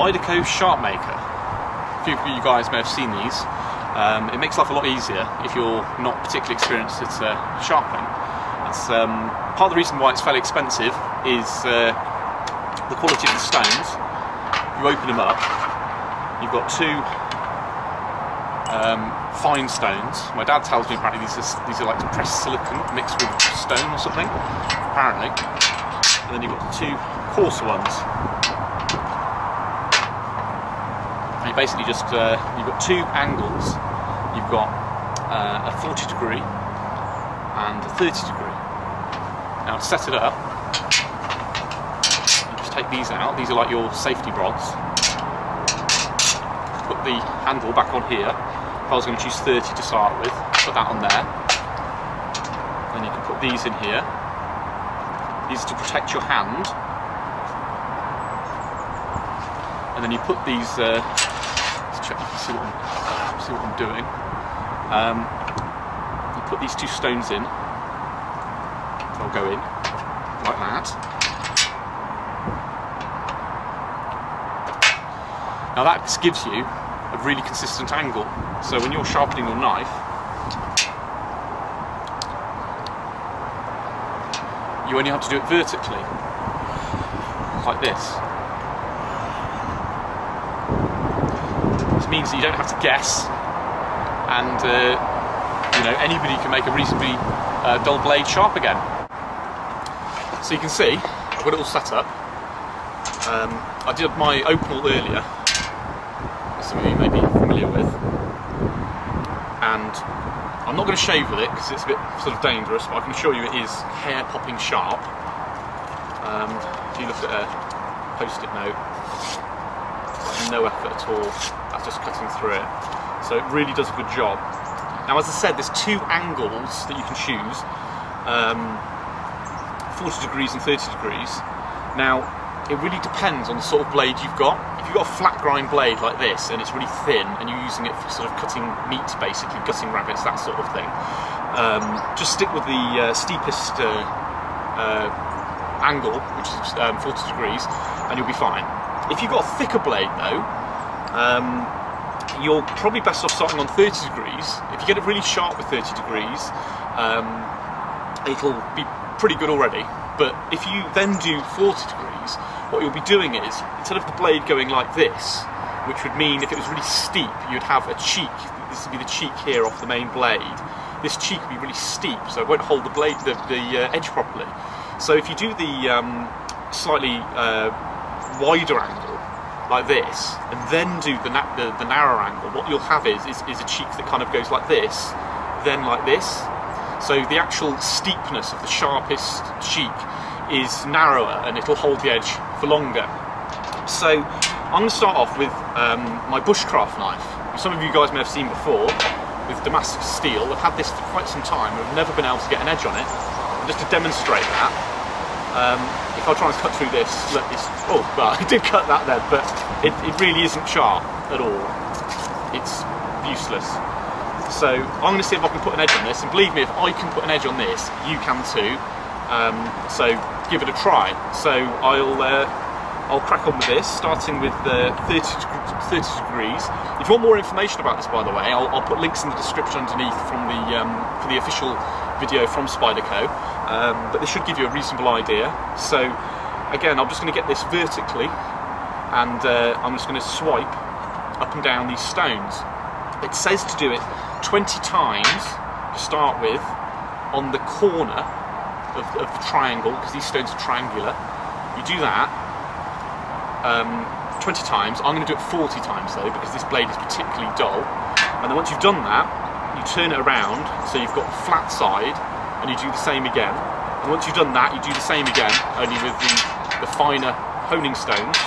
Spyderco Sharpmaker. A few of you guys may have seen these. It makes life a lot easier if you're not particularly experienced at sharpening. That's part of the reason why it's fairly expensive is the quality of the stones. You open them up, you've got two fine stones. My dad tells me apparently these are like pressed silicon mixed with stone or something, apparently. And then you've got two coarser ones. And you basically just, you've got two angles. You've got a 40 degree and a 30 degree. Now to set it up, you just take these out. These are like your safety rods. Put the handle back on here. If I was going to choose 30 to start with, put that on there. Then you can put these in here. These are to protect your hand. And then you put these, let's check, you can see what I'm doing. You put these two stones in. They'll go in, like that. Now that gives you a really consistent angle. So when you're sharpening your knife, you only have to do it vertically, like this. This means that you don't have to guess, and you know, anybody can make a reasonably dull blade sharp again. So you can see, I've got it all set up. I did my openal earlier, as some of you may be familiar with, and I'm not going to shave with it because it's a bit sort of dangerous, but I can assure you it is hair-popping sharp. If you look at a post-it note, no effort at all, that's just cutting through it. So it really does a good job. Now, as I said, there's two angles that you can choose, 40 degrees and 30 degrees. Now, it really depends on the sort of blade you've got. If you've got a flat grind blade like this and it's really thin and you're using it for sort of cutting meat, basically, gutting rabbits, that sort of thing, just stick with the steepest angle, which is 40 degrees, and you'll be fine. If you've got a thicker blade though, you're probably best off starting on 30 degrees. If you get it really sharp with 30 degrees, it'll be pretty good already. But if you then do 40 degrees, what you'll be doing is, instead of the blade going like this, which would mean if it was really steep, you'd have a cheek. This would be the cheek here off the main blade. This cheek would be really steep, so it won't hold the blade, the edge properly. So if you do the slightly wider angle, like this, and then do the narrow angle, what you'll have is a cheek that kind of goes like this, then like this. So the actual steepness of the sharpest cheek is narrower and it'll hold the edge for longer. So I'm going to start off with my bushcraft knife, which some of you guys may have seen before, with Damascus steel. I've had this for quite some time, I've never been able to get an edge on it. And just to demonstrate that, if I try and cut through this, look, oh, well, I did cut that then, but it really isn't sharp at all. It's useless. So I'm going to see if I can put an edge on this, and believe me, if I can put an edge on this, you can too. So give it a try. So I'll crack on with this, starting with 30 degrees. If you want more information about this, by the way, I'll put links in the description underneath from the for the official video from Spyderco. But this should give you a reasonable idea. So again, I'm just going to get this vertically, and I'm just going to swipe up and down these stones. It says to do it 20 times to start with on the corner of the triangle, because these stones are triangular. You do that 20 times. I'm going to do it 40 times though, because this blade is particularly dull. And then once you've done that, you turn it around so you've got the flat side, and you do the same again. And once you've done that, you do the same again, only with the finer honing stones.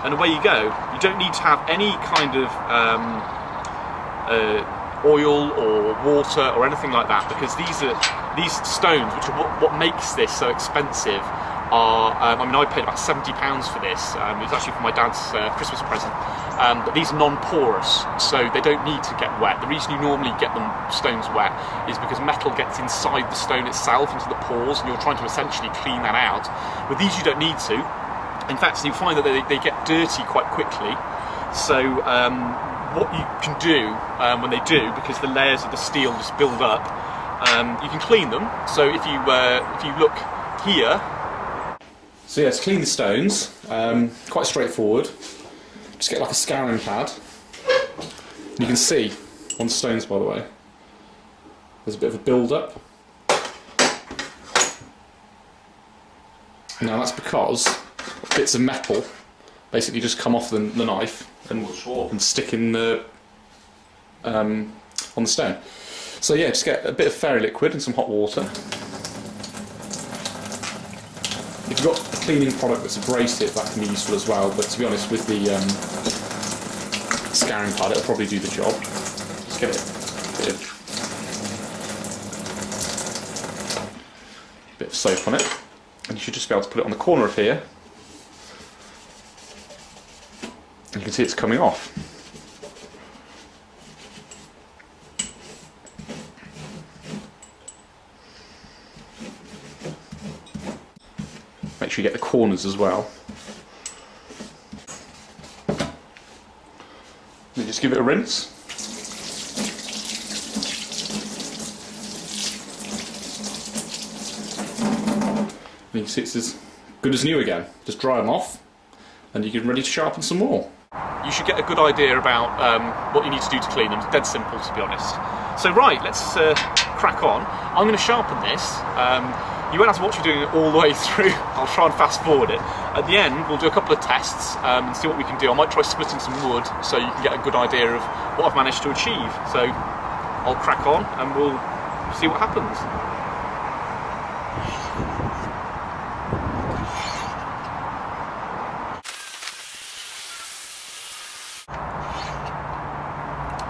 And away you go. You don't need to have any kind of oil or water or anything like that, because these stones, which are what makes this so expensive, are, I mean, I paid about £70 for this. It was actually for my dad's Christmas present. But these are non-porous, so they don't need to get wet. The reason you normally get them stones wet is because metal gets inside the stone itself, into the pores, and you're trying to essentially clean that out. With these you don't need to. In fact, you find that they get dirty quite quickly. So what you can do when they do, because the layers of the steel just build up, you can clean them. So if you look here, so yeah, to clean the stones, quite straightforward. Just get like a scouring pad. And you can see on stones, by the way, there's a bit of a build-up. Now that's because bits of metal basically just come off the knife and stick in the on the stone. So yeah, just get a bit of fairy liquid and some hot water. If you've got a cleaning product that's abrasive, that can be useful as well, but to be honest, with the scouring pad, it'll probably do the job. Just get a bit of soap on it, and you should just be able to put it on the corner of here. And you can see it's coming off. Make sure you get the corners as well. Then just give it a rinse. And you can see it's as good as new again. Just dry them off and you get ready to sharpen some more. You should get a good idea about what you need to do to clean them. It's dead simple, to be honest. So right, let's crack on. I'm going to sharpen this. You won't have to watch me doing it all the way through. I'll try and fast forward it. At the end, we'll do a couple of tests and see what we can do. I might try splitting some wood so you can get a good idea of what I've managed to achieve. So I'll crack on and we'll see what happens.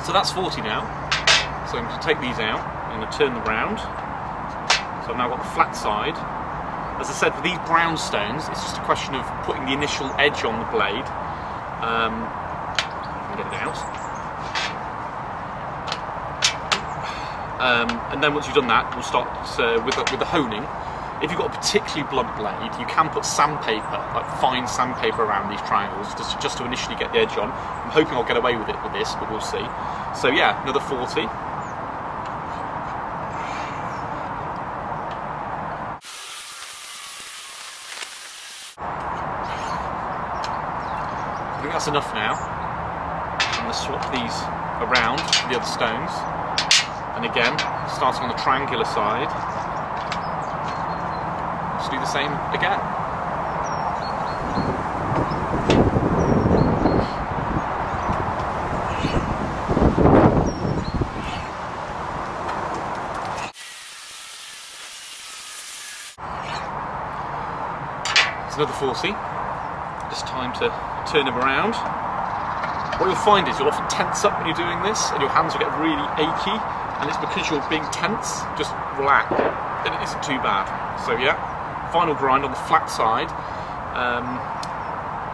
So that's 40 now. So I'm going to take these out. I'm going to turn them round. So I've now got the flat side. As I said, for these brown stones, it's just a question of putting the initial edge on the blade. Get it out. And then once you've done that, we'll start with the honing. If you've got a particularly blunt blade, you can put sandpaper, like fine sandpaper around these triangles, just to initially get the edge on. I'm hoping I'll get away with it with this, but we'll see. So yeah, another 40. I think that's enough now. I'm going to swap these around to the other stones. And again, starting on the triangular side, just do the same again. It's another 40. Just time to turn them around. What you'll find is you'll often tense up when you're doing this and your hands will get really achy, and it's because you're being tense. Just relax and it isn't too bad. So yeah, final grind on the flat side.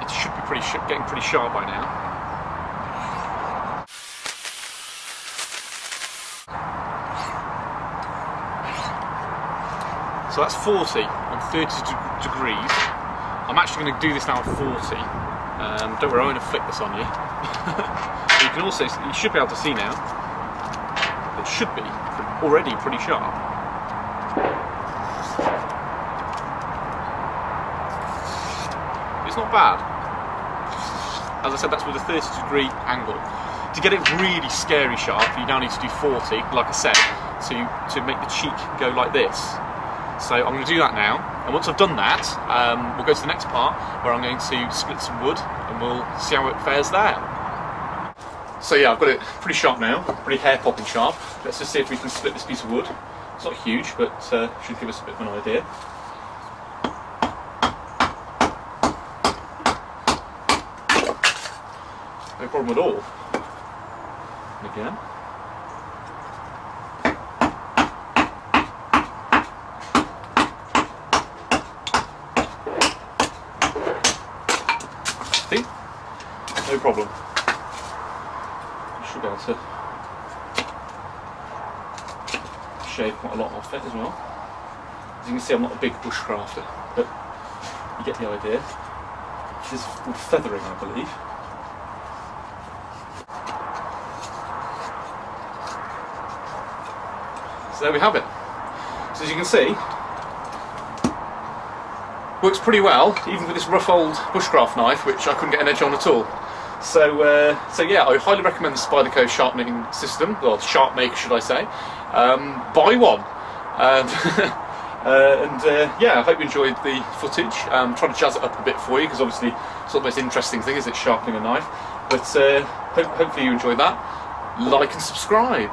It should be getting pretty sharp by now. So that's 40 on 30 degrees. I'm actually going to do this now at 40. Don't worry, I'm going to flick this on you. You can also, you should be able to see now, it should be already pretty sharp. It's not bad. As I said, that's with a 30-degree angle. To get it really scary sharp, you now need to do 40, like I said, to make the cheek go like this. So I'm going to do that now, and once I've done that, we'll go to the next part where I'm going to split some wood and we'll see how it fares there. So yeah, I've got it pretty sharp now, pretty hair-popping sharp. Let's just see if we can split this piece of wood. It's not huge, but should give us a bit of an idea. No problem at all. And again. No problem. I should be able to shave quite a lot off it as well. As you can see, I'm not a big bushcrafter, but you get the idea. This is called feathering, I believe. So there we have it. So as you can see, works pretty well, even with this rough old bushcraft knife, which I couldn't get an edge on at all. So, so yeah, I highly recommend the Spyderco sharpening system, or Sharpmaker, should I say. Buy one. Yeah, I hope you enjoyed the footage. Trying to jazz it up a bit for you, because obviously it's not the most interesting thing, is it, sharpening a knife? But hopefully you enjoyed that. Like and subscribe.